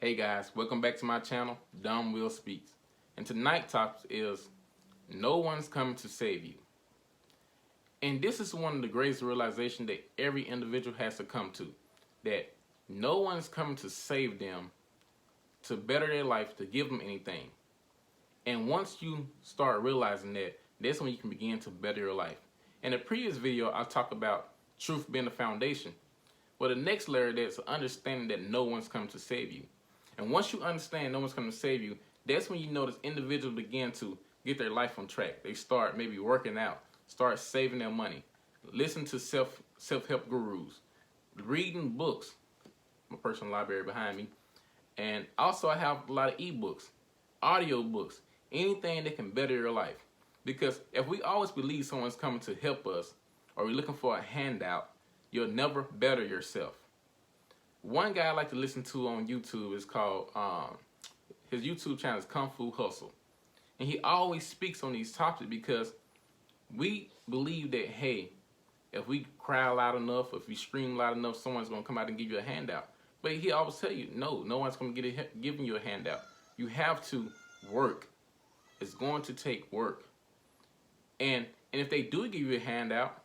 Hey guys, welcome back to my channel, Dumb Will Speaks. And tonight's topic is no one's coming to save you. And this is one of the greatest realizations that every individual has to come to. That no one's coming to save them, to better their life, to give them anything. And once you start realizing that, that's when you can begin to better your life. In the previous video, I talked about truth being the foundation. Well, the next layer that's understanding that no one's coming to save you. And once you understand no one's coming to save you, that's when you notice individuals begin to get their life on track. They start maybe working out, start saving their money, listen to self-help gurus, reading books, my personal library behind me, and also I have a lot of ebooks, audio books, anything that can better your life. Because if we always believe someone's coming to help us, or we're looking for a handout, you'll never better yourself. One guy I like to listen to on YouTube is called, his YouTube channel is Kung Fu Hustle. And he always speaks on these topics because we believe that, hey, if we cry loud enough, if we scream loud enough, someone's going to come out and give you a handout. But he always tell you, no one's going to giving you a handout. You have to work. It's going to take work. And if they do give you a handout,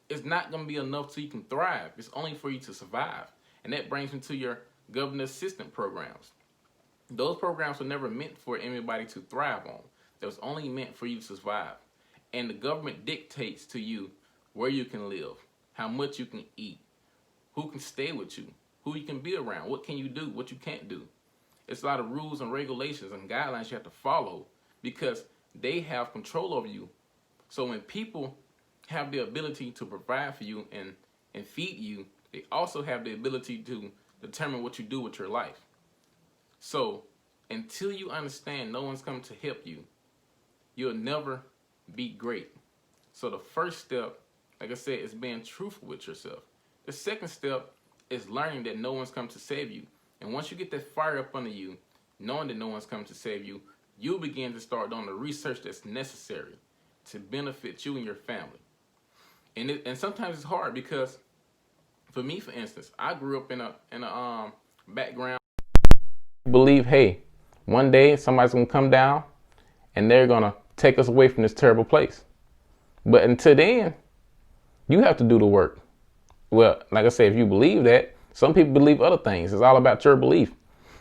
it's not going to be enough so you can thrive. It's only for you to survive. And that brings me to your government assistance programs. Those programs were never meant for anybody to thrive on. That was only meant for you to survive. And the government dictates to you where you can live, how much you can eat, who can stay with you, who you can be around, what can you do, what you can't do. It's a lot of rules and regulations and guidelines you have to follow because they have control over you. So when people have the ability to provide for you and feed you, they also have the ability to determine what you do with your life. So until you understand no one's coming to help you, you'll never be great. So the first step, like I said, is being truthful with yourself. The second step is learning that no one's coming to save you. And once you get that fire up under you, knowing that no one's coming to save you, you'll begin to start doing the research that's necessary to benefit you and your family. And sometimes it's hard because, for me, for instance, I grew up in a background. Believe, hey, one day somebody's gonna come down and they're gonna take us away from this terrible place. But until then, you have to do the work. Well, like I said, if you believe that, some people believe other things. It's all about your belief.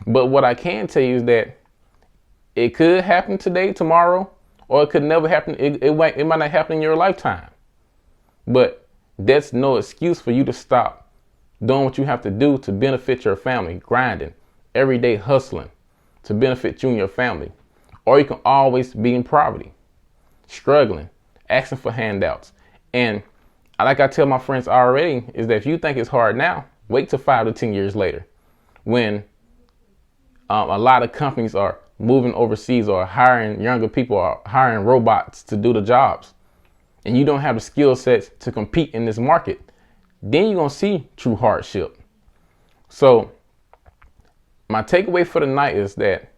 But what I can tell you is that it could happen today, tomorrow, or it could never happen. It might not happen in your lifetime. But that's no excuse for you to stop doing what you have to do to benefit your family, grinding, every day hustling to benefit you and your family. Or you can always be in poverty, struggling, asking for handouts. And like I tell my friends already, is that if you think it's hard now, wait till 5 to 10 years later when a lot of companies are moving overseas or hiring younger people or hiring robots to do the jobs. And you don't have the skill sets to compete in this market, then you're going to see true hardship. So my takeaway for the night is that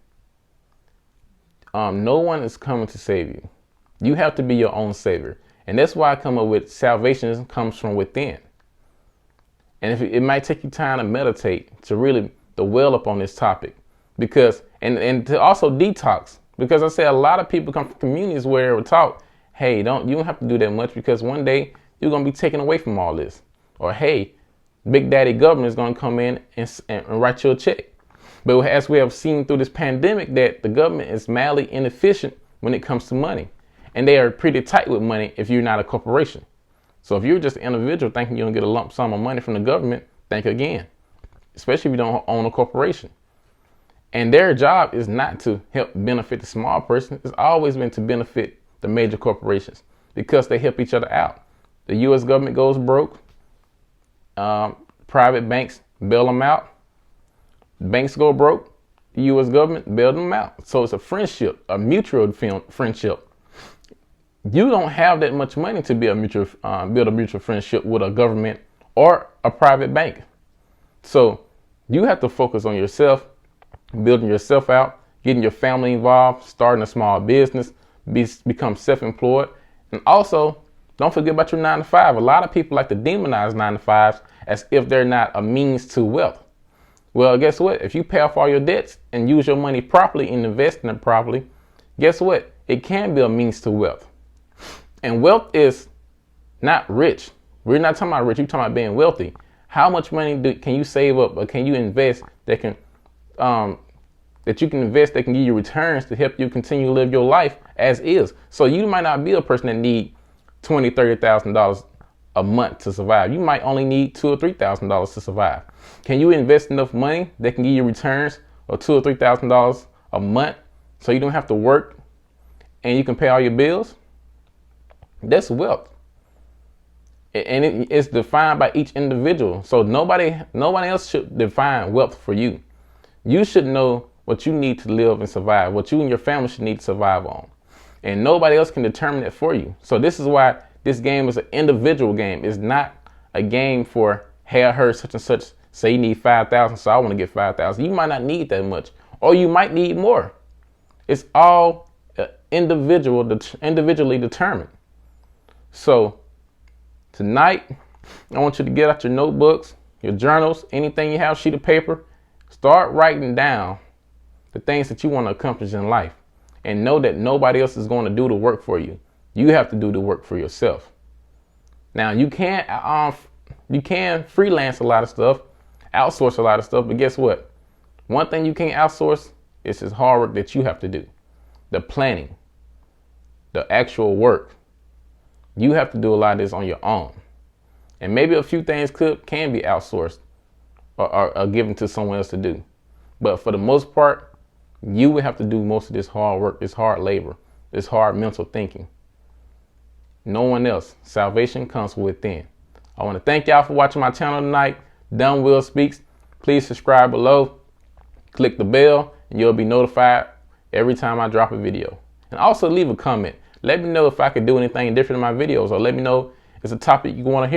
no one is coming to save you. You have to be your own savior. And that's why I come up with salvation comes from within. And if it might take you time to meditate, to really dwell upon this topic, because and to also detox, because I say a lot of people come from communities where we're taught, hey, you don't have to do that much because one day you're going to be taken away from all this. Or, hey, Big Daddy government is going to come in and write you a check. But as we have seen through this pandemic, that the government is madly inefficient when it comes to money. And they are pretty tight with money if you're not a corporation. So if you're just an individual thinking you're going to get a lump sum of money from the government, think again, especially if you don't own a corporation. And their job is not to help benefit the small person. It's always been to benefit the major corporations because they help each other out. The U.S. government goes broke. Private banks bail them out. Banks go broke. The U.S. government bailed them out. So it's a friendship, a mutual friendship. You don't have that much money to be build a mutual friendship with a government or a private bank. So you have to focus on yourself, building yourself out, getting your family involved, starting a small business, become self-employed, and also don't forget about your 9 to 5. A lot of people like to demonize 9 to 5s as if they're not a means to wealth. Well, guess what? If you pay off all your debts and use your money properly and invest in it properly, guess what? It can be a means to wealth. And wealth is not rich. We're not talking about rich. We're talking about being wealthy. How much money can you save up, or can you invest that can you can invest that can give you returns to help you continue to live your life as is? So you might not be a person that need $20,000, $30,000 a month to survive. You might only need $2,000 or $3,000 to survive. Can you invest enough money that can give you returns of $2,000 or $3,000 a month so you don't have to work and you can pay all your bills? That's wealth. And it's defined by each individual. So nobody else should define wealth for you. You should know what you need to live and survive, what you and your family should need to survive on. And nobody else can determine it for you. So this is why this game is an individual game. It's not a game for, hey, I heard such and such say you need 5,000, so I want to get 5,000. You might not need that much, or you might need more. It's all individually determined. So tonight, I want you to get out your notebooks, your journals, anything you have, sheet of paper. Start writing down the things that you want to accomplish in life, and know that nobody else is going to do the work for you. You have to do the work for yourself. Now, you can freelance a lot of stuff, outsource a lot of stuff, but guess what? One thing you can't outsource is this hard work that you have to do. The planning, the actual work. You have to do a lot of this on your own. And maybe a few things can be outsourced or given to someone else to do. But for the most part, you will have to do most of this hard work, this hard labor, this hard mental thinking. No one else. Salvation comes within. I want to thank y'all for watching my channel tonight. Dumb Will Speaks. Please subscribe below. Click the bell and you'll be notified every time I drop a video. And also leave a comment. Let me know if I could do anything different in my videos, or let me know if it's a topic you want to hear.